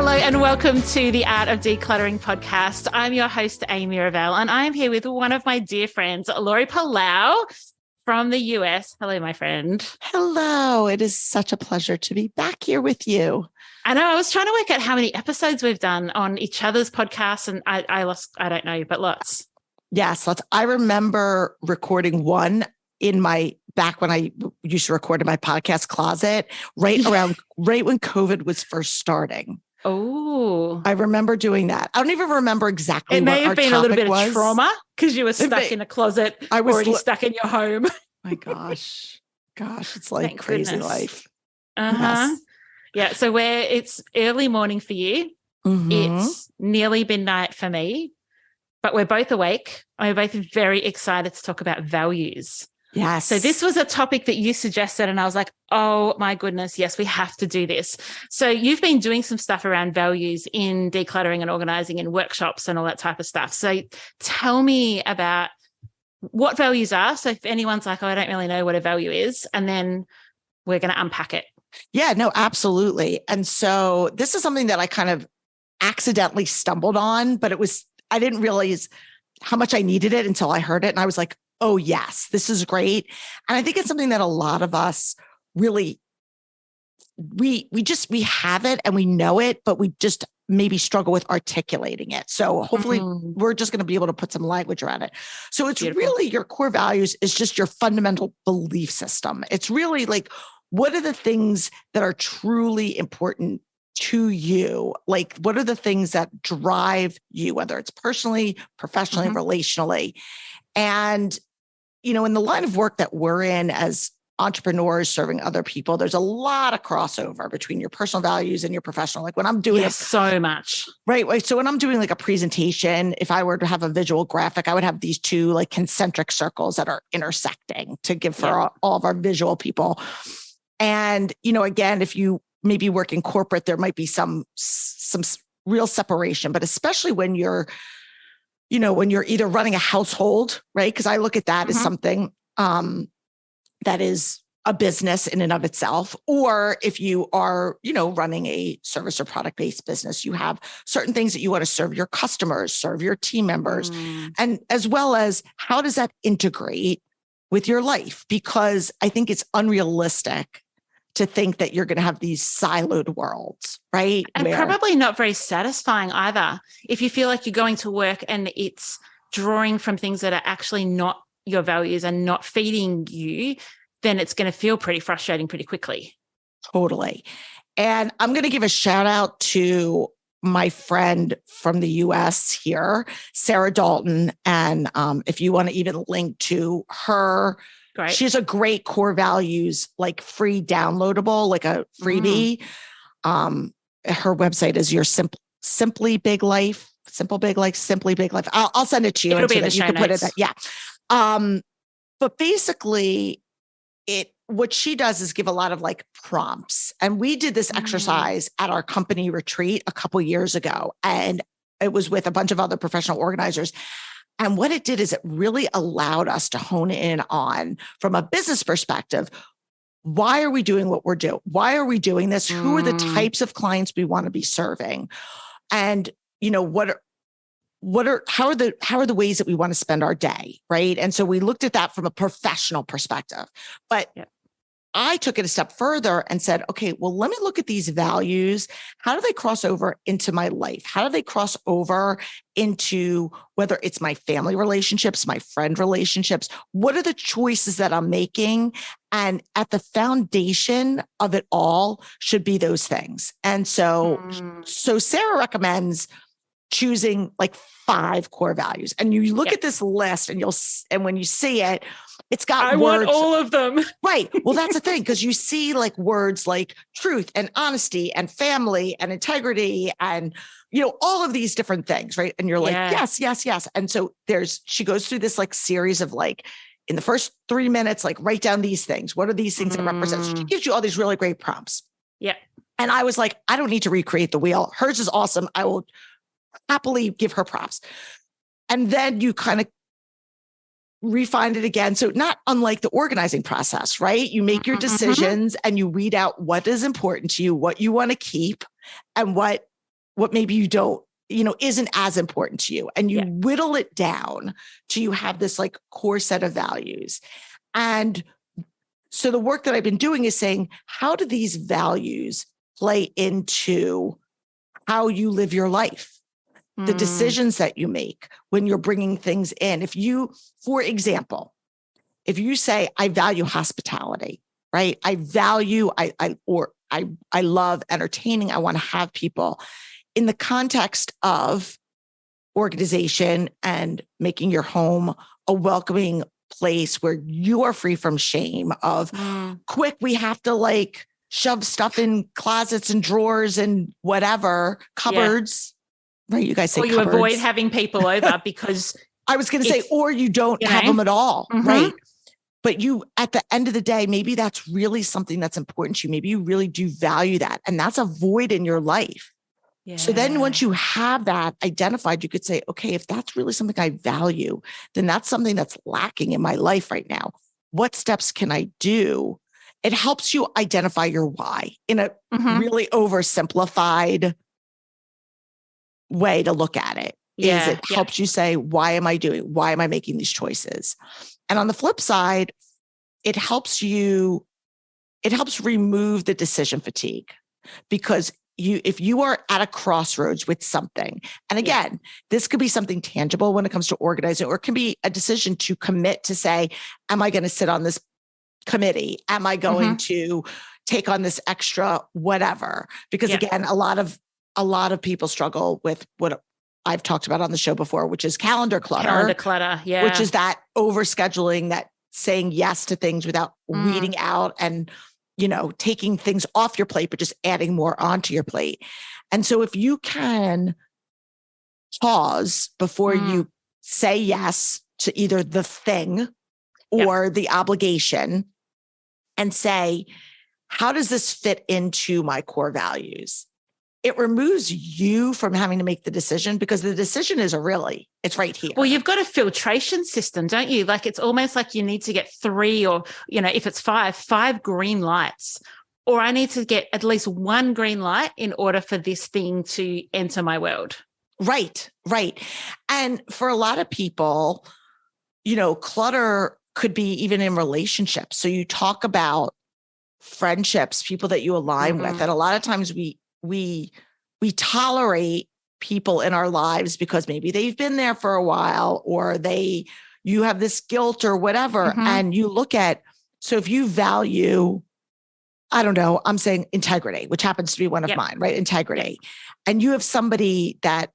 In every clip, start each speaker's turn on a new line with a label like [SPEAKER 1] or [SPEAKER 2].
[SPEAKER 1] Hello and welcome to the Art of Decluttering podcast. I'm your host, Amy Ravel, and I am here with one of my dear friends, Laurie Palau from the US. Hello, my friend.
[SPEAKER 2] Hello. It is such a pleasure to be back here with you.
[SPEAKER 1] I know. I was trying to work out how many episodes we've done on each other's podcasts, and I don't know, but lots.
[SPEAKER 2] Yes, lots. I remember recording one back when I used to record in my podcast closet, right when COVID was first starting.
[SPEAKER 1] Oh,
[SPEAKER 2] I remember doing that. I don't even remember exactly.
[SPEAKER 1] It may have been a little bit of trauma because you were stuck in a closet. I was already stuck in your home.
[SPEAKER 2] My gosh, it's like crazy life.
[SPEAKER 1] Yes. Yeah. So it's early morning for you. Mm-hmm. It's nearly midnight for me, but we're both awake. We're both very excited to talk about values.
[SPEAKER 2] Yes.
[SPEAKER 1] So this was a topic that you suggested, and I was like, oh my goodness, yes, we have to do this. So you've been doing some stuff around values in decluttering and organizing and workshops and all that type of stuff. So tell me about what values are. So if anyone's like, oh, I don't really know what a value is, and then we're going to unpack it.
[SPEAKER 2] Yeah, no, absolutely. And so this is something that I kind of accidentally stumbled on, but I didn't realize how much I needed it until I heard it. And I was like, oh yes, this is great. And I think it's something that a lot of us really, we have it and we know it, but we just maybe struggle with articulating it. So hopefully we're just going to be able to put some language around it. So it's really your core values is just your fundamental belief system. It's really like, what are the things that are truly important to you? Like, what are the things that drive you, whether it's personally, professionally, relationally? And, in the line of work that we're in as entrepreneurs serving other people, there's a lot of crossover between your personal values and your professional. Like when I'm doing
[SPEAKER 1] so much.
[SPEAKER 2] Right. So when I'm doing like a presentation, if I were to have a visual graphic, I would have these two like concentric circles that are intersecting to give for all of our visual people. And, again, if you maybe work in corporate, there might be some real separation, but especially when you're either running a household, right? Because I look at that as something that is a business in and of itself. Or if you are, running a service or product-based business, you have certain things that you want to serve your customers, serve your team members, and as well as how does that integrate with your life? Because I think it's unrealistic to think that you're going to have these siloed worlds, right?
[SPEAKER 1] And probably not very satisfying either. If you feel like you're going to work and it's drawing from things that are actually not your values and not feeding you, then it's going to feel pretty frustrating pretty quickly.
[SPEAKER 2] Totally. And I'm going to give a shout out to my friend from the US here, Sarah Dalton. And if you want to even link to her, great. She has a great core values, like free downloadable, like a freebie. Her website is your Simply Big Life. I'll send it to you.
[SPEAKER 1] It'll be in the
[SPEAKER 2] show notes. Put it. Yeah. But basically what she does is give a lot of like prompts. And we did this exercise at our company retreat a couple years ago. And it was with a bunch of other professional organizers. And what it did is it really allowed us to hone in on, from a business perspective, why are we doing what we're doing? Why are we doing this? Who are the types of clients we want to be serving? And, how are the ways that we want to spend our day? Right. And so we looked at that from a professional perspective, but I took it a step further and said, okay, well, let me look at these values. How do they cross over into my life? How do they cross over into whether it's my family relationships, my friend relationships? What are the choices that I'm making? And at the foundation of it all should be those things. And so Sarah recommends choosing like 5 core values. And you look at this list and when you see it, it's got words.
[SPEAKER 1] I want all of them.
[SPEAKER 2] Right. Well, that's the thing, because you see like words like truth and honesty and family and integrity and, all of these different things. Right. And you're like, yes. And so she goes through this like series of like, in the first 3 minutes, like write down these things. What are these things that represent? She gives you all these really great prompts.
[SPEAKER 1] Yeah.
[SPEAKER 2] And I was like, I don't need to recreate the wheel. Hers is awesome. I will happily give her props. And then you kind of refine it again. So not unlike the organizing process, right? You make your decisions and you weed out what is important to you, what you want to keep, and what what maybe you don't, isn't as important to you. And you whittle it down to you have this like core set of values. And so the work that I've been doing is saying, how do these values play into how you live your life? The decisions that you make when you're bringing things in. If you, for example, if you say, I value hospitality, right? I love entertaining. I want to have people in the context of organization and making your home a welcoming place where you are free from shame of quick, we have to like shove stuff in closets and drawers and whatever, cupboards, right? You guys say, or
[SPEAKER 1] you
[SPEAKER 2] cupboards.
[SPEAKER 1] Avoid having people over because
[SPEAKER 2] I was going to say, or you don't have them at all, right? But you, at the end of the day, maybe that's really something that's important to you. Maybe you really do value that. And that's a void in your life. Yeah. So then once you have that identified, you could say, okay, if that's really something I value, then that's something that's lacking in my life right now. What steps can I do? It helps you identify your why in a really oversimplified way to look at it. It helps you say, why am I making these choices? And on the flip side, it helps remove the decision fatigue, because if you are at a crossroads with something, and again, this could be something tangible when it comes to organizing, or it can be a decision to commit to say, am I going to sit on this committee? Am I going to take on this extra whatever? Because again, a lot of people struggle with what I've talked about on the show before, which is calendar clutter, which is that overscheduling, that saying yes to things without weeding out and, taking things off your plate, but just adding more onto your plate. And so if you can pause before you say yes to either the thing or the obligation and say, how does this fit into my core values? It removes you from having to make the decision, because the decision is it's right here.
[SPEAKER 1] Well, you've got a filtration system, don't you? Like, it's almost like you need to get 3 or, if it's 5 green lights, or I need to get at least 1 green light in order for this thing to enter my world.
[SPEAKER 2] Right. And for a lot of people, clutter could be even in relationships. So you talk about friendships, people that you align with. And a lot of times we tolerate people in our lives because maybe they've been there for a while, or you have this guilt or whatever. And you look at, so if you value, I don't know, I'm saying integrity, which happens to be one of mine, right? Integrity. And you have somebody that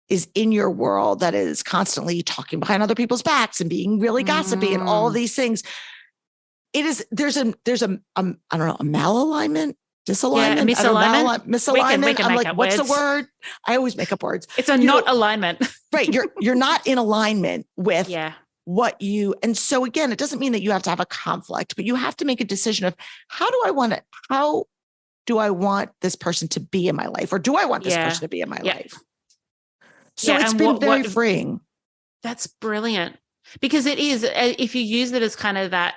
[SPEAKER 2] is in your world that is constantly talking behind other people's backs and being really gossipy and all of these things. There's a I don't know, a malalignment, disalignment, misalignment. We can I'm like, what's words. The word? I always make up words.
[SPEAKER 1] It's not alignment.
[SPEAKER 2] Right. You're not in alignment with what you, and so again, it doesn't mean that you have to have a conflict, but you have to make a decision of how do I want this person to be in my life? Or do I want this person to be in my life? So it's been very freeing.
[SPEAKER 1] That's brilliant, because it is, if you use it as kind of that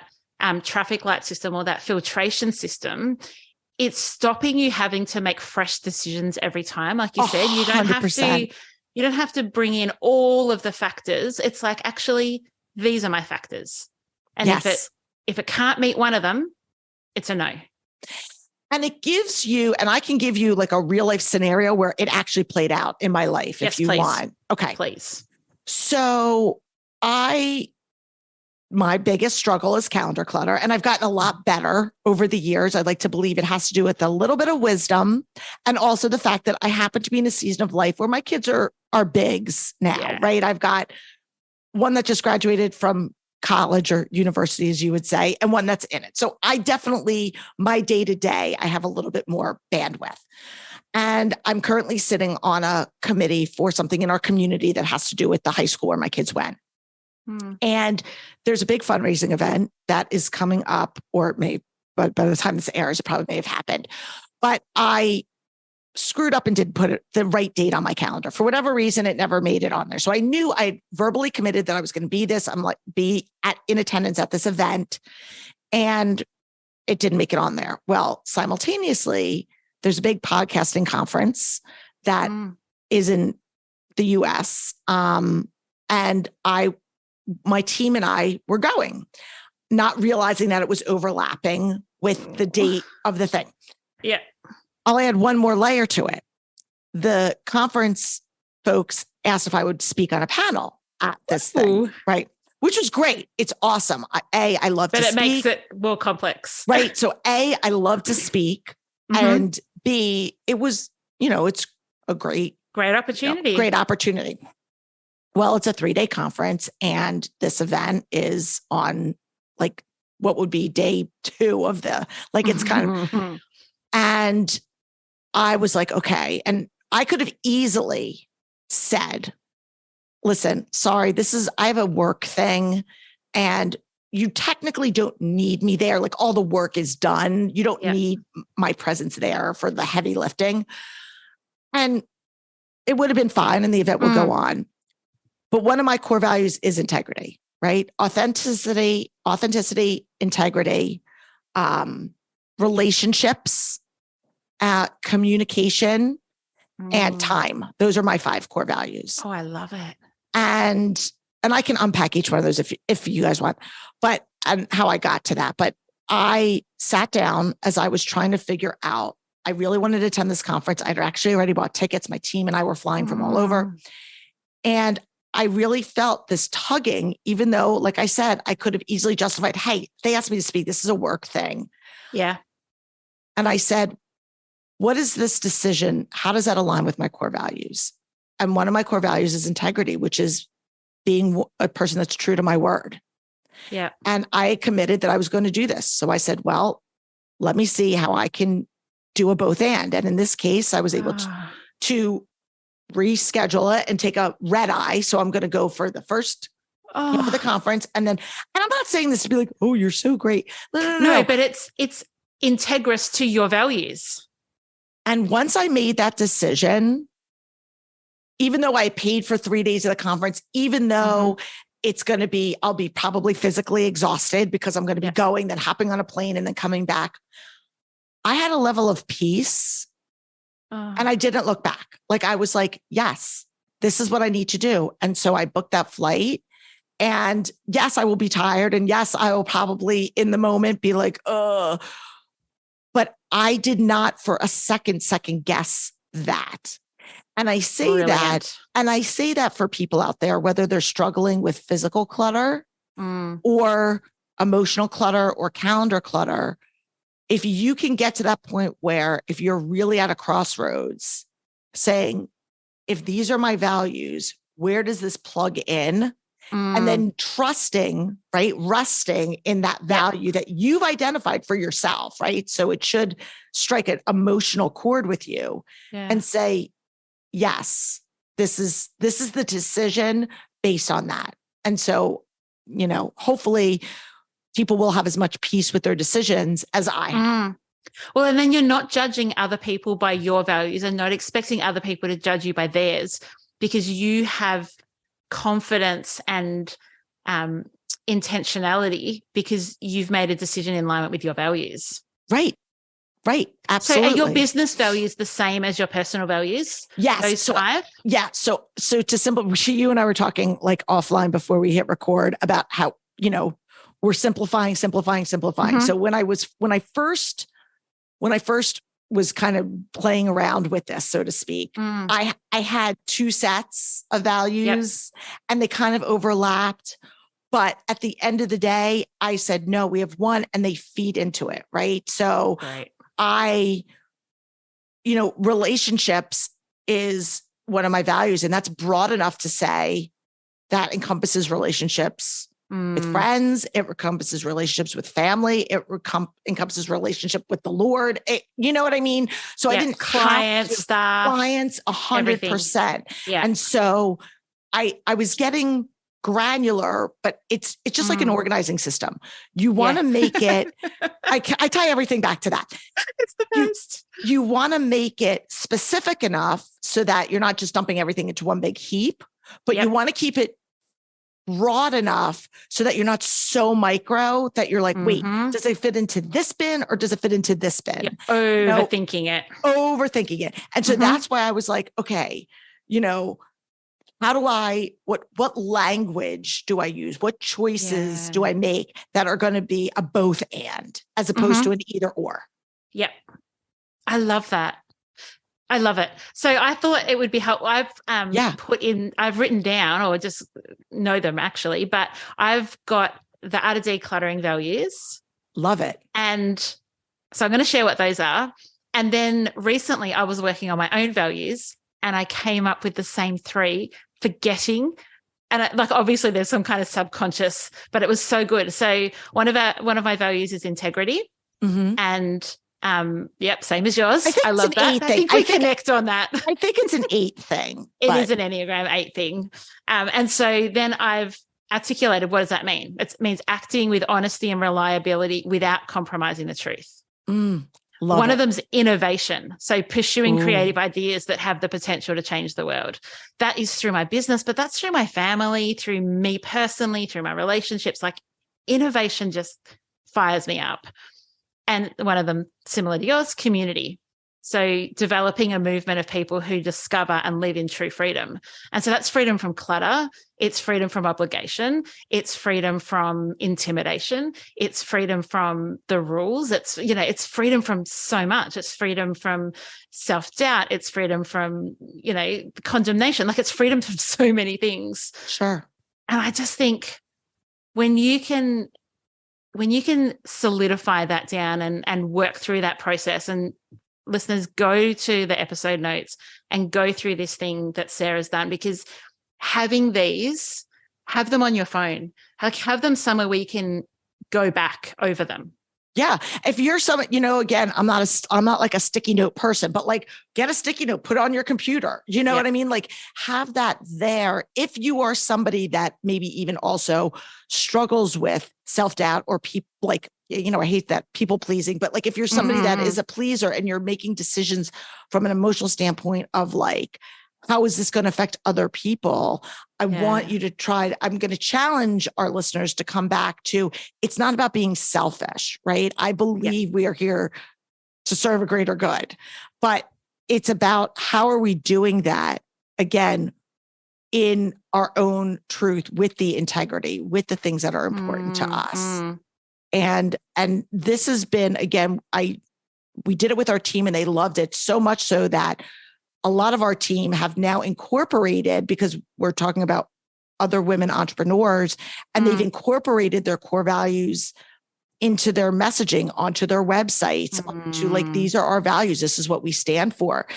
[SPEAKER 1] traffic light system or that filtration system, it's stopping you having to make fresh decisions every time. Like you said, you don't have to bring in all of the factors. It's like, actually, these are my factors. And if it can't meet one of them, it's a no.
[SPEAKER 2] And it gives you, and I can give you like a real life scenario where it actually played out in my life if you want. Okay.
[SPEAKER 1] Please.
[SPEAKER 2] So my biggest struggle is calendar clutter, and I've gotten a lot better over the years. I'd like to believe it has to do with a little bit of wisdom, and also the fact that I happen to be in a season of life where my kids are bigs now, right? I've got one that just graduated from college or university, as you would say, and one that's in it. So I definitely, my day-to-day, I have a little bit more bandwidth. And I'm currently sitting on a committee for something in our community that has to do with the high school where my kids went. And there's a big fundraising event that is coming up, or it may, but by the time this airs, it probably may have happened. But I screwed up and didn't put the right date on my calendar. For whatever reason, it never made it on there. So I knew I verbally committed that I was going to be in attendance at this event, and it didn't make it on there. Well, simultaneously, there's a big podcasting conference that is in the US. And my team and I were going, not realizing that it was overlapping with the date of the thing.
[SPEAKER 1] Yeah.
[SPEAKER 2] I'll add one more layer to it. The conference folks asked if I would speak on a panel at this thing, right? Which was great. It's awesome. I love to speak.
[SPEAKER 1] But it makes it more complex.
[SPEAKER 2] Right. So I love to speak. And B, it was, it's a great
[SPEAKER 1] opportunity.
[SPEAKER 2] Great opportunity. Well, it's a 3-day conference, and this event is on like what would be day 2 of it's kind of, and I was like, okay. And I could have easily said, listen, sorry, I have a work thing, and you technically don't need me there. Like, all the work is done. You don't need my presence there for the heavy lifting. And it would have been fine, and the event will go on. But one of my core values is integrity, right? Authenticity, integrity, relationships, communication, and time. Those are my 5 core values.
[SPEAKER 1] Oh, I love it.
[SPEAKER 2] And I can unpack each one of those if you guys want, and how I got to that. But I sat down as I was trying to figure out, I really wanted to attend this conference. I'd actually already bought tickets. My team and I were flying from all over. And I really felt this tugging, even though, like I said, I could have easily justified, hey, they asked me to speak. This is a work thing.
[SPEAKER 1] Yeah.
[SPEAKER 2] And I said, what is this decision? How does that align with my core values? And one of my core values is integrity, which is being a person that's true to my word.
[SPEAKER 1] Yeah.
[SPEAKER 2] And I committed that I was going to do this. So I said, well, let me see how I can do a both and. And in this case, I was able to reschedule it and take a red eye. So I'm going to go for the first for the conference. And I'm not saying this to be like, oh, you're so great. No,
[SPEAKER 1] but it's integrous to your values.
[SPEAKER 2] And once I made that decision, even though I paid for 3 days of the conference, even though it's going to be, I'll be probably physically exhausted because I'm going to be going, then hopping on a plane and then coming back. I had a level of peace and I didn't look back. Like, I was like, yes, this is what I need to do. And so I booked that flight, and yes, I will be tired. And yes, I will probably in the moment be like, but I did not for a second guess that. And I say that for people out there, whether they're struggling with physical clutter or emotional clutter or calendar clutter. If you can get to that point where, if you're really at a crossroads saying, if these are my values, where does this plug in? And then trusting, right? Resting in that value that you've identified for yourself, right? So it should strike an emotional chord with you and say, yes, this is the decision based on that. And so, hopefully people will have as much peace with their decisions as I have.
[SPEAKER 1] Well, and then you're not judging other people by your values and not expecting other people to judge you by theirs, because you have confidence and intentionality because you've made a decision in alignment with your values.
[SPEAKER 2] Right. Absolutely.
[SPEAKER 1] So are your business values the same as your personal values?
[SPEAKER 2] Yes.
[SPEAKER 1] Those 5?
[SPEAKER 2] Yeah. So to simplify, you and I were talking like offline before we hit record about how, we're simplifying. So when I first was kind of playing around with this, so to speak, I had 2 sets of values and they kind of overlapped. But at the end of the day, I said, no, we have one, and they feed into it. Right. So relationships is one of my values, and that's broad enough to say that encompasses relationships with friends. It encompasses relationships with family. It encompasses relationship with the Lord. You know what I mean? So I didn't
[SPEAKER 1] clients, staff,
[SPEAKER 2] clients 100%.
[SPEAKER 1] Yeah.
[SPEAKER 2] And so I was getting granular, but it's just like an organizing system. You want to make it, I tie everything back to that.
[SPEAKER 1] It's the best.
[SPEAKER 2] You want to make it specific enough so that you're not just dumping everything into one big heap, but you want to keep it broad enough so that you're not so micro that you're like, wait, does it fit into this bin or does it fit into this bin?
[SPEAKER 1] Overthinking it.
[SPEAKER 2] Overthinking it. And so that's why I was like, okay, how do what language do I use? What choices do I make that are going to be a both and as opposed to an either or?
[SPEAKER 1] Yep. I love that. I love it. So I thought it would be helpful. I've written down, or just know them actually, but I've got the Art of Decluttering values.
[SPEAKER 2] Love it.
[SPEAKER 1] And so I'm going to share what those are. And then recently I was working on my own values and I came up with the same 3, forgetting. And obviously there's some kind of subconscious, but it was so good. So one of my values is integrity. And same as yours. I love that. I think we connect on that.
[SPEAKER 2] I think it's an 8 thing.
[SPEAKER 1] It is an Enneagram 8 thing. And so then I've articulated, what does that mean? It means acting with honesty and reliability without compromising the truth. One of them's innovation. So pursuing creative ideas that have the potential to change the world. That is through my business, but that's through my family, through me personally, through my relationships. Like innovation just fires me up. And one of them, similar to yours, community. So developing a movement of people who discover and live in true freedom. And so that's freedom from clutter. It's freedom from obligation. It's freedom from intimidation. It's freedom from the rules. It's freedom from so much. It's freedom from self-doubt. It's freedom from, condemnation. Like it's freedom from so many things.
[SPEAKER 2] Sure.
[SPEAKER 1] And I just think when you can solidify that down and work through that process, and listeners, go to the episode notes and go through this thing that Sarah's done, because having these, have them on your phone, like have them somewhere where you can go back over them.
[SPEAKER 2] Yeah. If you're again, I'm not like a sticky note person, but like get a sticky note, put it on your computer. You know what I mean? Like have that there. If you are somebody that maybe even also struggles with self-doubt or people like, I hate that people pleasing, but like if you're somebody that is a pleaser and you're making decisions from an emotional standpoint of like, how is this going to affect other people? I want you to I'm going to challenge our listeners to come back to, it's not about being selfish, right? I believe we are here to serve a greater good, but it's about how are we doing that again in our own truth with the integrity, with the things that are important to us. And this has been, again, we did it with our team and they loved it so much so that a lot of our team have now incorporated, because we're talking about other women entrepreneurs, and they've incorporated their core values into their messaging, onto their websites, onto like, these are our values. This is what we stand for.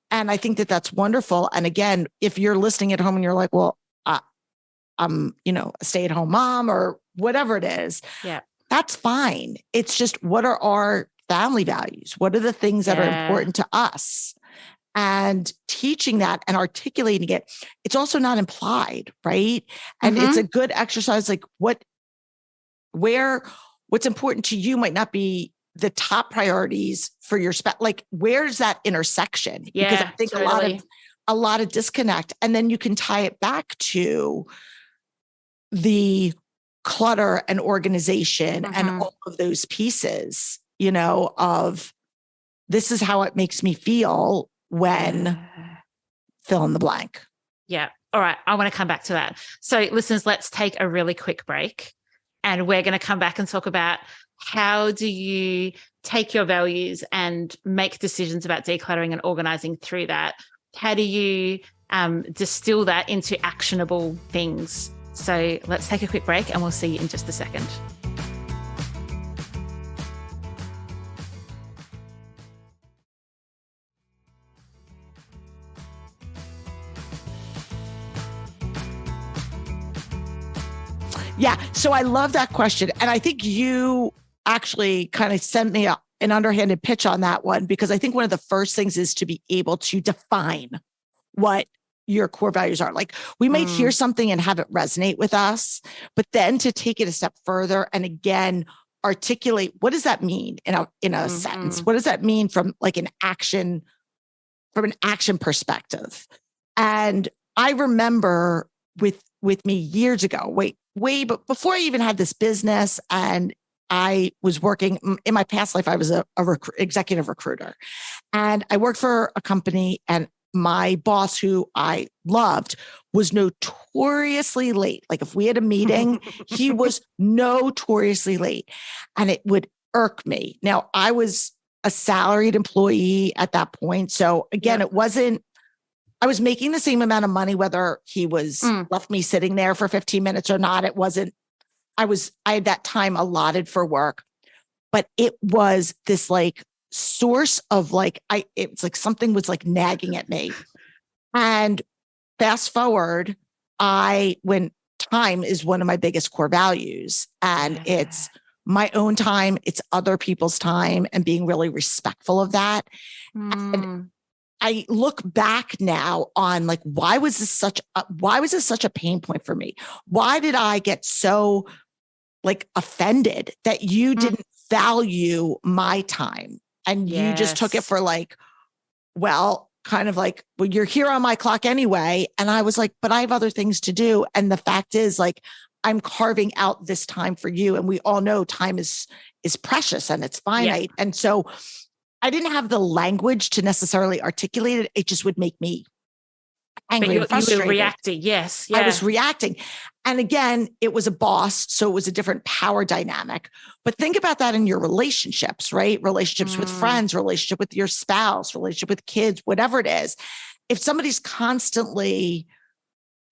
[SPEAKER 2] And I think that that's wonderful. And again, if you're listening at home and you're like, well, I'm, a stay-at-home mom or whatever it is, that's fine. It's just, what are our family values? What are the things that are important to us? And teaching that and articulating it, it's also not implied, right? And it's a good exercise. Like what's important to you might not be the top priorities for your like, where's that intersection? Because I think a lot of disconnect, and then you can tie it back to the clutter and organization and all of those pieces, of this is how it makes me feel when fill in the blank.
[SPEAKER 1] Yeah. All right. I want to come back to that. So listeners, let's take a really quick break and we're going to come back and talk about how do you take your values and make decisions about decluttering and organizing through that? How do you distill that into actionable things? So let's take a quick break and we'll see you in just a second.
[SPEAKER 2] Yeah. So I love that question. And I think you actually kind of sent me an underhanded pitch on that one, because I think one of the first things is to be able to define what your core values are. Like we might hear something and have it resonate with us, but then to take it a step further and again, articulate, what does that mean in a sentence? What does that mean from an action perspective? And I remember with me years ago, but before I even had this business, and I was working in my past life. I was a executive recruiter, and I worked for a company, and my boss, who I loved, was notoriously late. Like if we had a meeting, he was notoriously late, and it would irk me. Now, I was a salaried employee at that point. So again, it wasn't, I was making the same amount of money, whether he was left me sitting there for 15 minutes or not. It wasn't, I had that time allotted for work, but it was this like source of like, it's like something was like nagging at me. And fast forward, when time is one of my biggest core values, and it's my own time, it's other people's time, and being really respectful of that. And I look back now on like, why was this such a pain point for me? Why did I get so like offended that you didn't value my time, and you just took it for like, well, kind of like, well, you're here on my clock anyway. And I was like, but I have other things to do. And the fact is, like, I'm carving out this time for you. And we all know time is precious and it's finite. Yeah. And so I didn't have the language to necessarily articulate it. It just would make me angry and frustrated.
[SPEAKER 1] You were reacting. Yes. Yeah.
[SPEAKER 2] I was reacting. And again, it was a boss. So it was a different power dynamic. But think about that in your relationships, right? Relationships with friends, relationship with your spouse, relationship with kids, whatever it is. If somebody's constantly,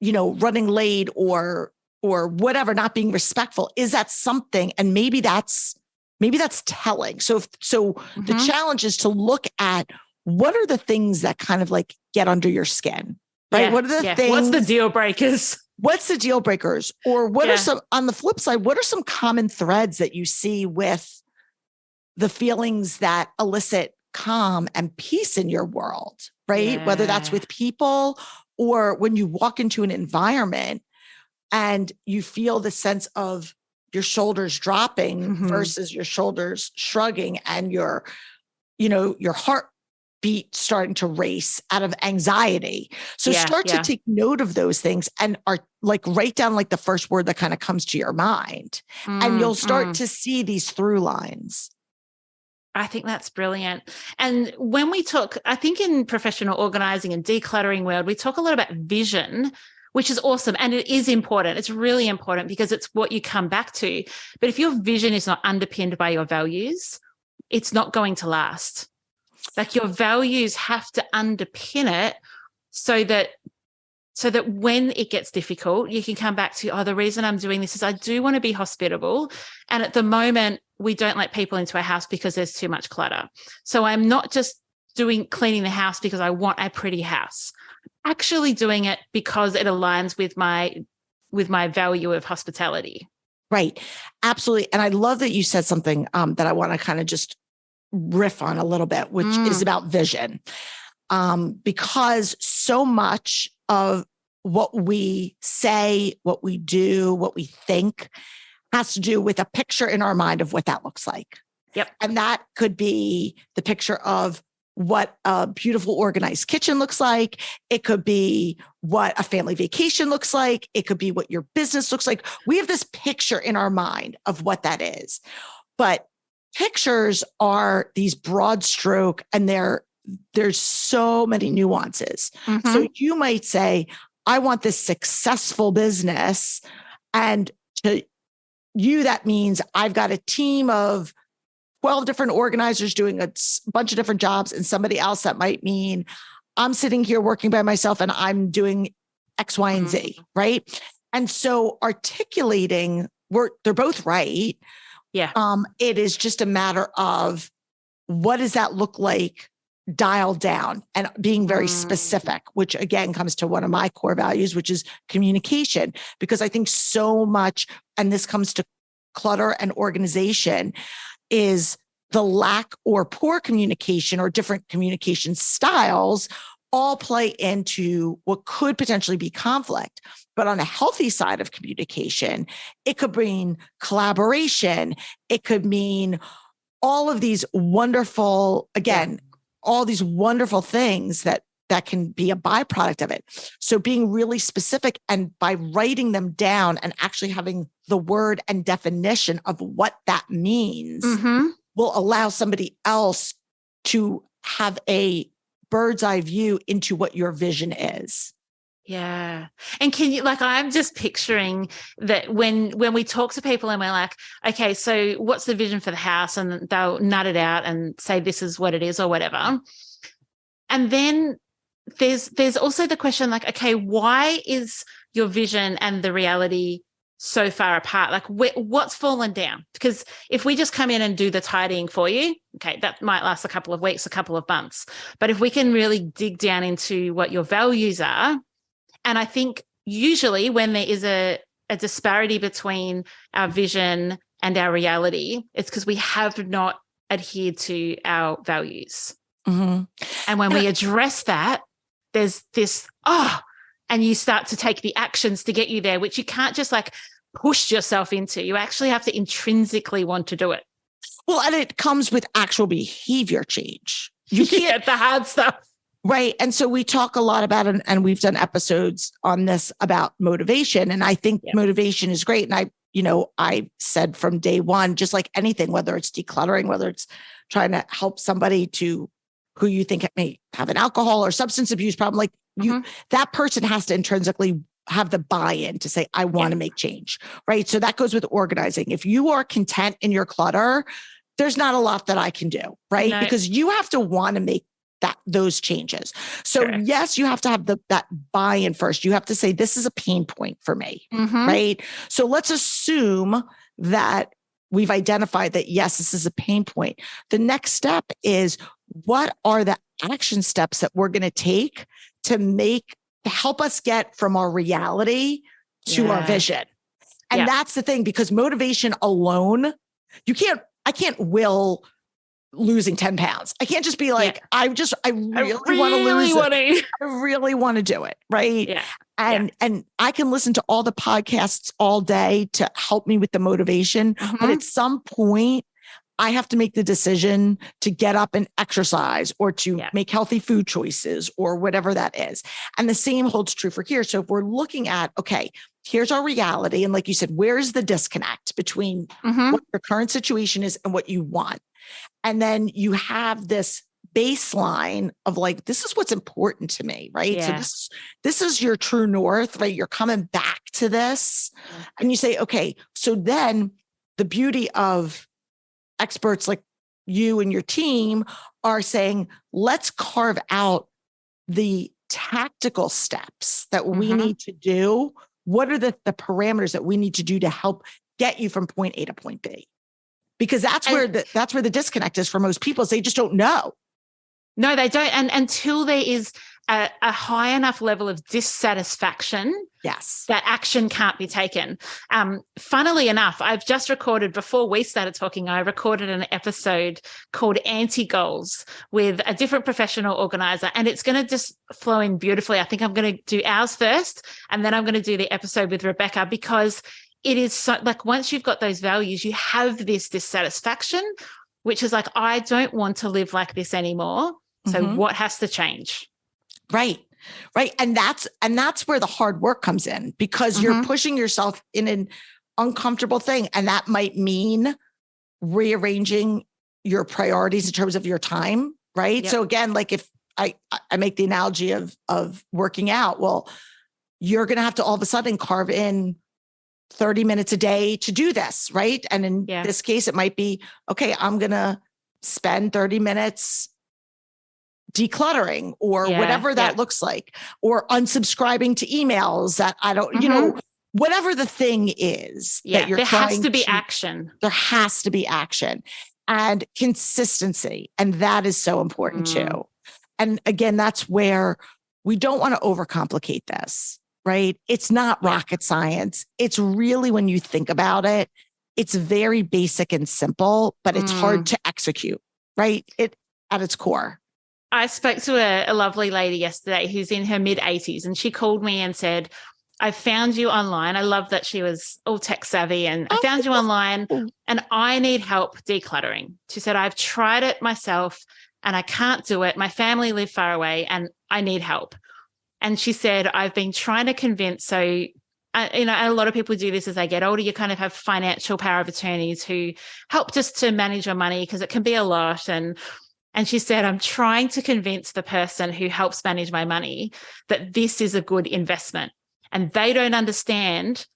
[SPEAKER 2] running late or whatever, not being respectful, is that something? And maybe that's telling. So the challenge is to look at what are the things that kind of like get under your skin, right?
[SPEAKER 1] Yeah,
[SPEAKER 2] what are the things?
[SPEAKER 1] What's the deal breakers?
[SPEAKER 2] What's the deal breakers? Or what are some, on the flip side, what are some common threads that you see with the feelings that elicit calm and peace in your world, right? Yeah. Whether that's with people or when you walk into an environment and you feel the sense of your shoulders dropping versus your shoulders shrugging, and your heartbeat starting to race out of anxiety. So start to take note of those things and are like, write down like the first word that kind of comes to your mind, and you'll start to see these through lines.
[SPEAKER 1] I think that's brilliant. And when we talk, I think in professional organizing and decluttering world, we talk a lot about vision, which is awesome. And it is important. It's really important because it's what you come back to. But if your vision is not underpinned by your values, it's not going to last. Like, your values have to underpin it so that when it gets difficult, you can come back to, the reason I'm doing this is I do want to be hospitable. And at the moment, we don't let people into our house because there's too much clutter. So I'm not just cleaning the house because I want a pretty house. I'm actually doing it because it aligns with my value of hospitality.
[SPEAKER 2] Right. Absolutely. And I love that you said something that I want to kind of just riff on a little bit, which is about vision. Because so much of what we say, what we do, what we think has to do with a picture in our mind of what that looks like.
[SPEAKER 1] Yep.
[SPEAKER 2] And that could be the picture of what a beautiful organized kitchen looks like. It could be what a family vacation looks like. It could be what your business looks like. We have this picture in our mind of what that is. But pictures are these broad stroke, and there's so many nuances. So you might say, I want this successful business. And to you, that means I've got a team of 12 different organizers doing a bunch of different jobs. And somebody else, that might mean I'm sitting here working by myself and I'm doing X, Y, and Z. Right. And so articulating, they're both right.
[SPEAKER 1] Yeah.
[SPEAKER 2] It is just a matter of what does that look like dialed down, and being very specific, which again comes to one of my core values, which is communication. Because I think so much, and this comes to clutter and organization, is the lack or poor communication or different communication styles all play into what could potentially be conflict. But on a healthy side of communication, it could mean collaboration. It could mean all of these wonderful, all these wonderful things that that can be a byproduct of it. So being really specific, and by writing them down and actually having the word and definition of what that means will allow somebody else to have a bird's eye view into what your vision is.
[SPEAKER 1] Yeah. And can you, like, I'm just picturing that when we talk to people and we're like, okay, so what's the vision for the house? And they'll nut it out and say, this is what it is or whatever. And then there's also the question, like, okay, why is your vision and the reality so far apart? Like, what's fallen down? Because if we just come in and do the tidying for you, okay, that might last a couple of weeks, a couple of months. But if we can really dig down into what your values are, and I think usually when there is a disparity between our vision and our reality, it's because we have not adhered to our values. And when we address that, there's this, and you start to take the actions to get you there, which you can't just like push yourself into. You actually have to intrinsically want to do it.
[SPEAKER 2] Well, and it comes with actual behavior change. You can't
[SPEAKER 1] the hard stuff.
[SPEAKER 2] Right. And so we talk a lot about it, and we've done episodes on this about motivation. And I think motivation is great. And I said from day one, just like anything, whether it's decluttering, whether it's trying to help somebody who you think may have an alcohol or substance abuse problem, like that person has to intrinsically have the buy-in to say, I want to make change. Right. So that goes with organizing. If you are content in your clutter, there's not a lot that I can do. Right. No. Because you have to want to make those changes. So yes, you have to have that buy-in first. You have to say, this is a pain point for me, right? So let's assume that we've identified that, yes, this is a pain point. The next step is, what are the action steps that we're going to take to help us get from our reality to our vision? And that's the thing, because motivation alone, I can't will losing 10 pounds. I can't just be like, I really want to lose it. I really want to do it. Right. Yeah. And I can listen to all the podcasts all day to help me with the motivation. But at some point, I have to make the decision to get up and exercise, or to make healthy food choices, or whatever that is. And the same holds true for here. So if we're looking at, okay, here's our reality. And like you said, where's the disconnect between what your current situation is and what you want? And then you have this baseline of like, this is what's important to me, right? Yeah. So this is your true north, right? You're coming back to this, and you say, okay, so then the beauty of experts like you and your team are saying, let's carve out the tactical steps that we need to do. What are the parameters that we need to do to help get you from point A to point B? Because that's where the disconnect is for most people, is they just don't know.
[SPEAKER 1] No, they don't. And until there is a high enough level of dissatisfaction, that action can't be taken. Funnily enough, I've just recorded, before we started talking, I recorded an episode called Anti-Goals with a different professional organizer, and it's going to just flow in beautifully. I think I'm going to do ours first, and then I'm going to do the episode with Rebecca, because it is so, like, once you've got those values, you have this dissatisfaction, which is like, I don't want to live like this anymore. So what has to change? Right.
[SPEAKER 2] Right. And that's where the hard work comes in, because you're pushing yourself in an uncomfortable thing. And that might mean rearranging your priorities in terms of your time. Right. Yep. So again, like if I make the analogy of working out, well, you're going to have to all of a sudden carve in 30 minutes a day to do this. Right. And in this case, it might be, okay, I'm going to spend 30 minutes decluttering, or whatever that looks like, or unsubscribing to emails that I don't, whatever the thing is that you're trying to. There has to be action. There has to be action and consistency. And that is so important too. And again, that's where we don't want to overcomplicate this, right? It's not rocket science. It's really, when you think about it, it's very basic and simple, but it's hard to execute, right? At its core.
[SPEAKER 1] I spoke to a lovely lady yesterday who's in her mid-80s, and she called me and said, I found you online. I love that she was all tech savvy, and I found you online and I need help decluttering. She said, I've tried it myself and I can't do it. My family live far away and I need help. And she said, I've been trying to convince, so a lot of people do this as they get older. You kind of have financial power of attorneys who help just to manage your money because it can be a lot. And she said, I'm trying to convince the person who helps manage my money that this is a good investment. And they don't understand,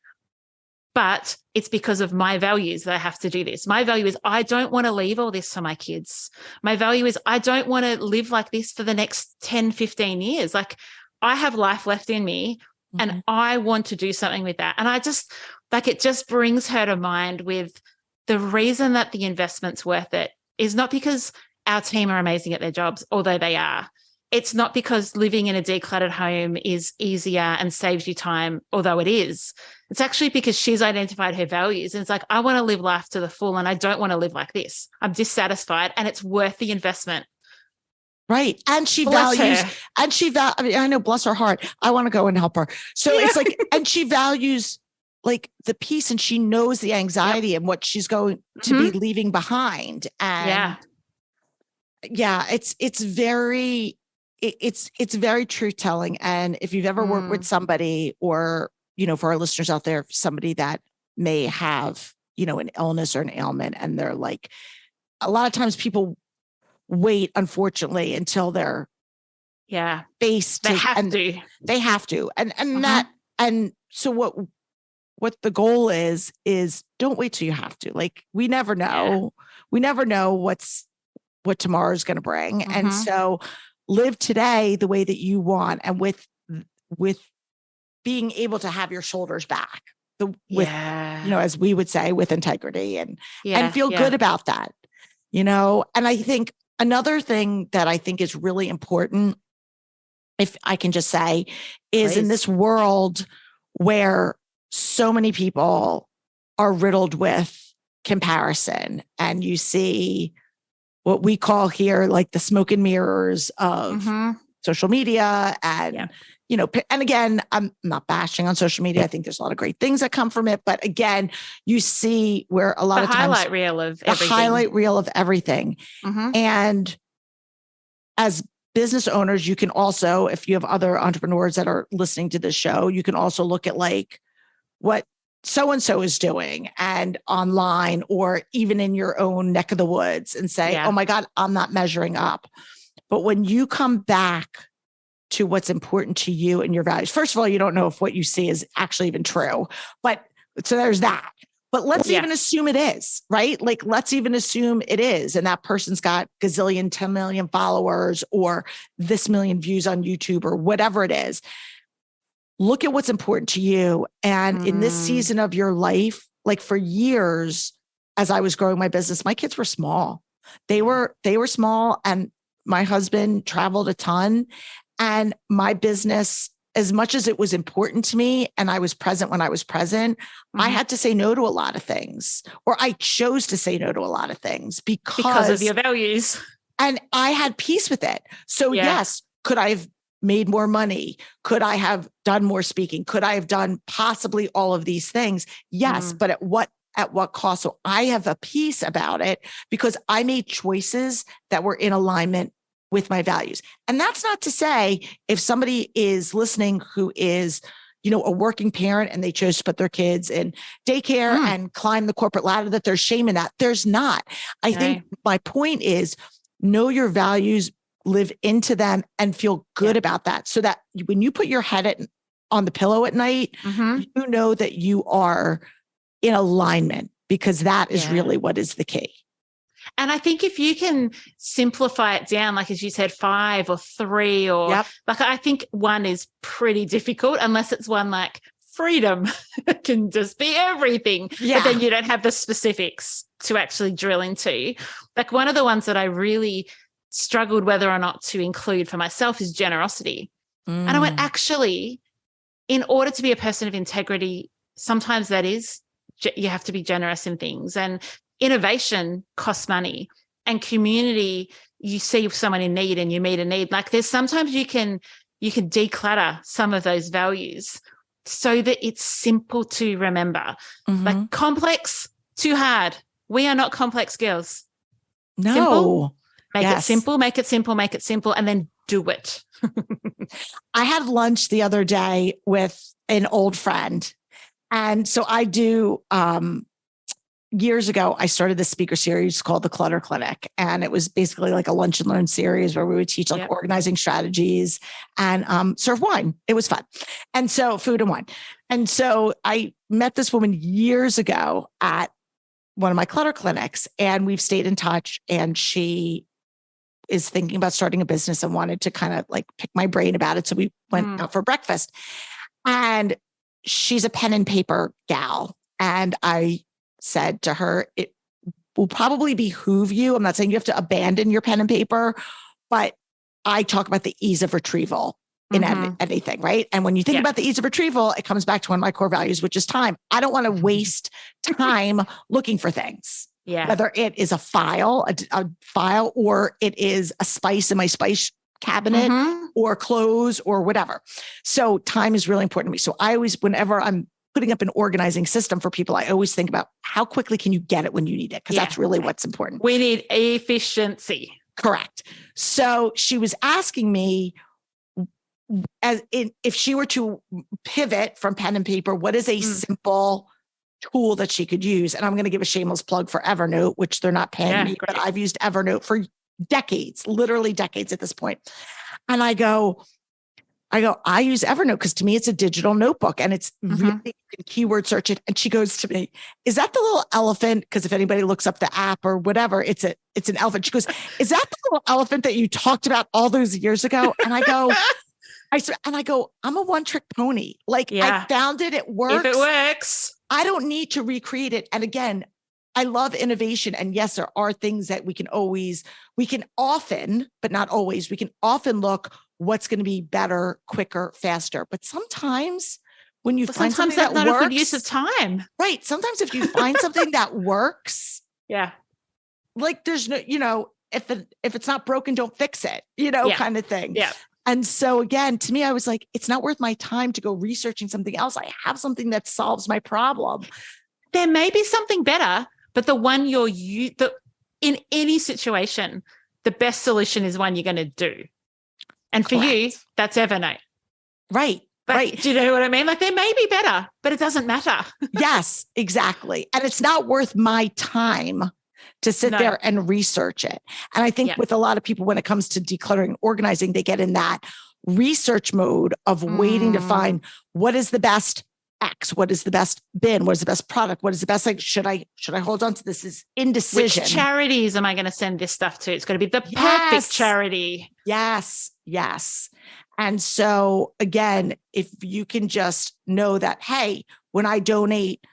[SPEAKER 1] but it's because of my values that I have to do this. My value is I don't want to leave all this for my kids. My value is I don't want to live like this for the next 10, 15 years. Like, I have life left in me. And I want to do something with that. And I just, like, it just brings her to mind with the reason that the investment's worth it is not because our team are amazing at their jobs, although they are. It's not because living in a decluttered home is easier and saves you time, although it is. It's actually because she's identified her values. And it's like, I want to live life to the full and I don't want to live like this. I'm dissatisfied and it's worth the investment.
[SPEAKER 2] Right. And she values, I mean, I know, bless her heart, I want to go and help her. So it's like, and she values like the peace, and she knows the anxiety and what she's going to be leaving behind. And it's very truth telling. And if you've ever worked with somebody, or, for our listeners out there, somebody that may have, an illness or an ailment, and they're like, a lot of times people wait, unfortunately, until they're faced.
[SPEAKER 1] They have to.
[SPEAKER 2] And so what the goal is don't wait till you have to. Like, we never know. We never know what tomorrow's going to bring. And so live today the way that you want, and with being able to have your shoulders back, as we would say, with integrity, and feel good about that, And I think another thing that I think is really important, if I can just say, is in this world where so many people are riddled with comparison, and you see what we call here, like the smoke and mirrors of social media, and, and again, I'm not bashing on social media. I think there's a lot of great things that come from it. But again, you see where a lot of times
[SPEAKER 1] highlight reel of everything.
[SPEAKER 2] And as business owners, you can also, if you have other entrepreneurs that are listening to this show, you can also look at like what so-and-so is doing, and online, or even in your own neck of the woods, and say, oh my God, I'm not measuring up. But when you come back to what's important to you and your values, first of all, you don't know if what you see is actually even true, but so there's that. But let's even assume it is, right? Like, let's even assume it is. And that person's got gazillion, 10 million followers, or this million views on YouTube, or whatever it is. Look at what's important to you. And in this season of your life, like for years, as I was growing my business, my kids were small. They were small, and my husband traveled a ton, and my business, as much as it was important to me and I was present when I was present, I had to say no to a lot of things, or I chose to say no to a lot of things because
[SPEAKER 1] of your values.
[SPEAKER 2] And I had peace with it. So yes, could I have made more money? Could I have done more speaking? Could I have done possibly all of these things? Yes. But at what cost? So I have a peace about it because I made choices that were in alignment with my values. And that's not to say if somebody is listening who is, a working parent, and they chose to put their kids in daycare and climb the corporate ladder, that there's shame in that. There's not. I think my point is, know your values, live into them, and feel good about that. So that when you put your head on the pillow at night, you know that you are in alignment, because that is really what is the key.
[SPEAKER 1] And I think if you can simplify it down, like, as you said, 5 or 3, or like, I think 1 is pretty difficult, unless it's one like freedom. It can just be everything. But then you don't have the specifics to actually drill into. Like, one of the ones that I really struggled whether or not to include for myself is generosity. And I went, actually, in order to be a person of integrity, sometimes that is, you have to be generous in things. And innovation costs money, and community, you see someone in need and you meet a need. Like, there's sometimes you can declutter some of those values so that it's simple to remember. Like, complex, too hard. We are not complex girls.
[SPEAKER 2] No.
[SPEAKER 1] Simple, Make it simple, make it simple, make it simple, and then do it.
[SPEAKER 2] I had lunch the other day with an old friend. And so I do, years ago, I started this speaker series called the Clutter Clinic. And it was basically like a lunch and learn series where we would teach like organizing strategies and serve wine. It was fun. And so food and wine. And so I met this woman years ago at one of my clutter clinics, and we've stayed in touch, and she is thinking about starting a business and wanted to kind of like pick my brain about it. So we went out for breakfast, and she's a pen and paper gal. And I said to her, it will probably behoove you. I'm not saying you have to abandon your pen and paper, but I talk about the ease of retrieval in anything, right? And when you think about the ease of retrieval, it comes back to one of my core values, which is time. I don't want to waste time looking for things. Yeah. Whether it is a file, or it is a spice in my spice cabinet or clothes or whatever. So time is really important to me. So I always, whenever I'm putting up an organizing system for people, I always think about how quickly can you get it when you need it? Because that's really what's important.
[SPEAKER 1] We need efficiency.
[SPEAKER 2] Correct. So she was asking me, if she were to pivot from pen and paper, what is a simple tool that she could use? And I'm going to give a shameless plug for Evernote, which they're not paying me, but I've used Evernote for decades, literally decades at this point. And I use Evernote because to me, it's a digital notebook, and it's really, you can keyword search it. And she goes to me, is that the little elephant? Because if anybody looks up the app or whatever, it's an elephant. She goes, is that the little elephant that you talked about all those years ago? And I go, I'm a one-trick pony. I found it. It works.
[SPEAKER 1] If it works,
[SPEAKER 2] I don't need to recreate it. And again, I love innovation. And yes, there are things that we can often, but not always, we can often look what's going to be better, quicker, faster. But sometimes when you find something that works,
[SPEAKER 1] not a good use of time.
[SPEAKER 2] Right. Sometimes if you find something that works, like there's no, if it's not broken, don't fix it, kind of thing.
[SPEAKER 1] Yeah.
[SPEAKER 2] And so again, to me, I was like, it's not worth my time to go researching something else. I have something that solves my problem.
[SPEAKER 1] There may be something better, but the one in any situation, the best solution is one you're going to do. And for you, that's Evernote.
[SPEAKER 2] Right. Right.
[SPEAKER 1] Do you know what I mean? Like there may be better, but it doesn't matter.
[SPEAKER 2] Yes, exactly. And it's not worth my time to sit there and research it. And I think with a lot of people, when it comes to decluttering and organizing, they get in that research mode of waiting to find what is the best X, what is the best bin, what is the best product, what is the best, like, should I hold on to this? Is indecision.
[SPEAKER 1] Which charities am I going to send this stuff to? It's going to be the perfect charity.
[SPEAKER 2] Yes. Yes. And so again, if you can just know that, hey, when I donate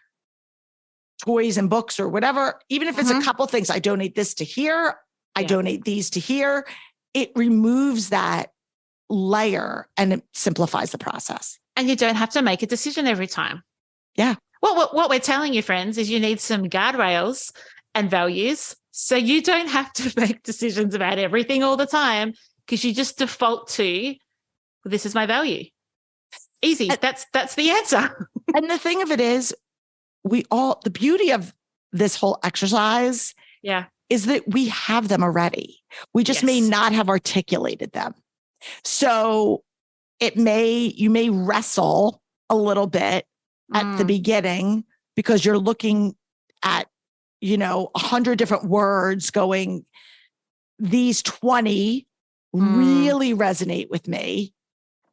[SPEAKER 2] toys and books or whatever, even if it's a couple things, I donate this to here, I donate these to here, it removes that layer and it simplifies the process.
[SPEAKER 1] And you don't have to make a decision every time.
[SPEAKER 2] Yeah.
[SPEAKER 1] Well, what we're telling you, friends, is you need some guardrails and values so you don't have to make decisions about everything all the time, because you just default to, well, this is my value. Easy. That's the answer.
[SPEAKER 2] And the thing of it is, the beauty of this whole exercise is that we have them already. We just may not have articulated them. So you may wrestle a little bit at the beginning because you're looking at, 100 different words going, these 20 really resonate with me.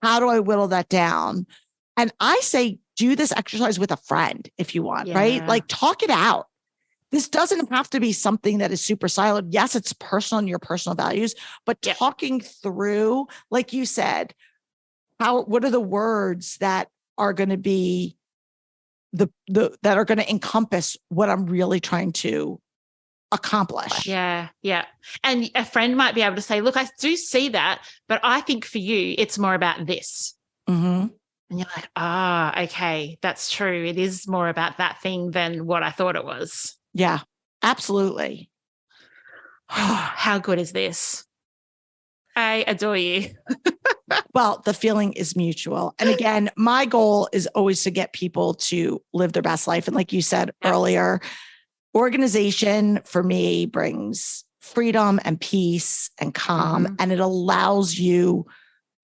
[SPEAKER 2] How do I whittle that down? And I say, do this exercise with a friend if you want, right? Like talk it out. This doesn't have to be something that is super siloed. Yes, it's personal and your personal values, but talking through, like you said, what are the words that are going to be that are going to encompass what I'm really trying to accomplish.
[SPEAKER 1] Yeah. Yeah. And a friend might be able to say, look, I do see that, but I think for you, it's more about this. And you're like, okay, that's true. It is more about that thing than what I thought it was.
[SPEAKER 2] Yeah, absolutely.
[SPEAKER 1] How good is this? I adore you.
[SPEAKER 2] Well, the feeling is mutual. And again, my goal is always to get people to live their best life. And like you said earlier, organization for me brings freedom and peace and calm. And it allows you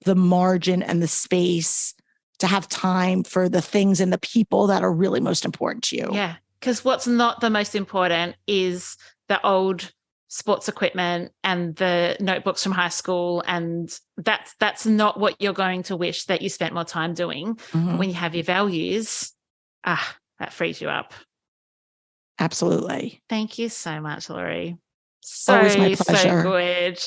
[SPEAKER 2] the margin and the space to have time for the things and the people that are really most important to you.
[SPEAKER 1] Yeah. Because what's not the most important is the old sports equipment and the notebooks from high school. And that's not what you're going to wish that you spent more time doing. But when you have your values, that frees you up.
[SPEAKER 2] Absolutely.
[SPEAKER 1] Thank you so much, Laurie.
[SPEAKER 2] Always my pleasure.
[SPEAKER 1] So good.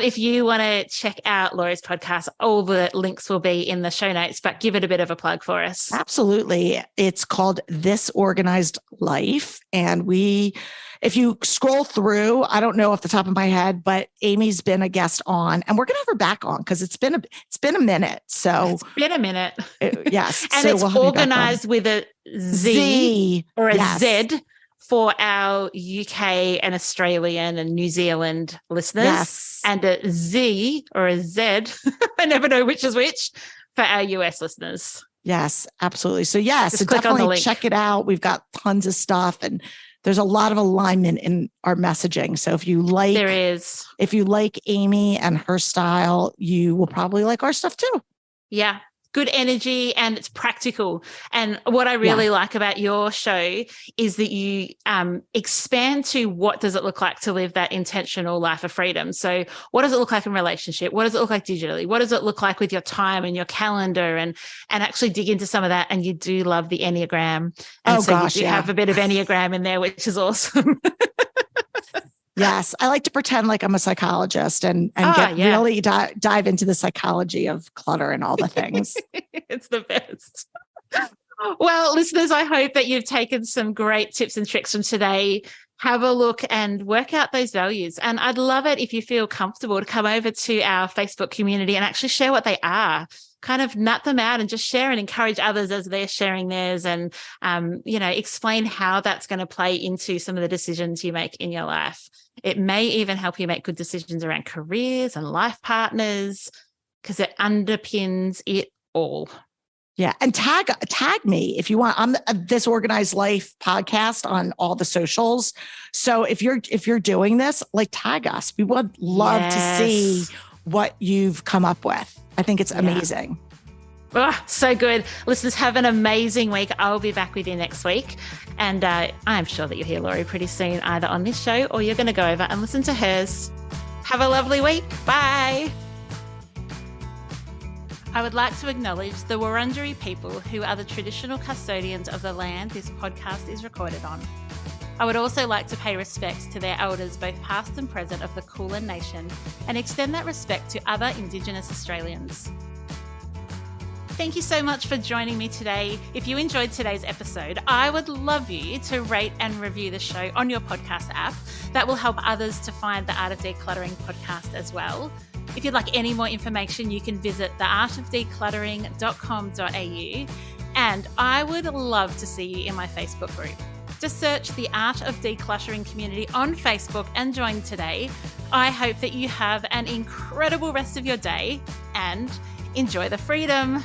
[SPEAKER 1] If you want to check out Laurie's podcast, all the links will be in the show notes, but give it a bit of a plug for us.
[SPEAKER 2] Absolutely. It's called This Organized Life. And if you scroll through, I don't know off the top of my head, but Amy's been a guest on, and we're going to have her back on because it's been a minute. So
[SPEAKER 1] it's been a minute.
[SPEAKER 2] Yes.
[SPEAKER 1] And so it's organized with a Z or a Z for our UK and Australian and New Zealand listeners.
[SPEAKER 2] Yes.
[SPEAKER 1] And a Z or a Z, I never know which is which, for our US listeners.
[SPEAKER 2] Yes, absolutely. So yes, so
[SPEAKER 1] click
[SPEAKER 2] definitely check it out. We've got tons of stuff, and there's a lot of alignment in our messaging. So if you like Amy and her style, you will probably like our stuff too.
[SPEAKER 1] Yeah. Good energy, and it's practical. And what I really like about your show is that you expand to what does it look like to live that intentional life of freedom. So what does it look like in relationship? What does it look like digitally? What does it look like with your time and your calendar, and actually dig into some of that? And you do love the Enneagram. And you do have a bit of Enneagram in there, which is awesome.
[SPEAKER 2] Yes. I like to pretend like I'm a psychologist and really dive into the psychology of clutter and all the things.
[SPEAKER 1] It's the best. Well, listeners, I hope that you've taken some great tips and tricks from today. Have a look and work out those values. And I'd love it if you feel comfortable to come over to our Facebook community and actually share what they are. Kind of nut them out and just share and encourage others as they're sharing theirs, and, explain how that's going to play into some of the decisions you make in your life. It may even help you make good decisions around careers and life partners, because it underpins it all.
[SPEAKER 2] Yeah. And tag me if you want. I'm This Organized Life podcast on all the socials. So if you're doing this, tag us. We would love to see what you've come up with. I think it's amazing.
[SPEAKER 1] Oh, so good. Listeners, have an amazing week. I'll be back with you next week. And I'm sure that you'll hear Laurie pretty soon, either on this show or you're going to go over and listen to hers. Have a lovely week. Bye. I would like to acknowledge the Wurundjeri people, who are the traditional custodians of the land this podcast is recorded on. I would also like to pay respects to their elders, both past and present, of the Kulin Nation, and extend that respect to other Indigenous Australians. Thank you so much for joining me today. If you enjoyed today's episode, I would love you to rate and review the show on your podcast app. That will help others to find the Art of Decluttering podcast as well. If you'd like any more information, you can visit theartofdecluttering.com.au, and I would love to see you in my Facebook group. Just search the Art of Decluttering community on Facebook and join today. I hope that you have an incredible rest of your day and enjoy the freedom.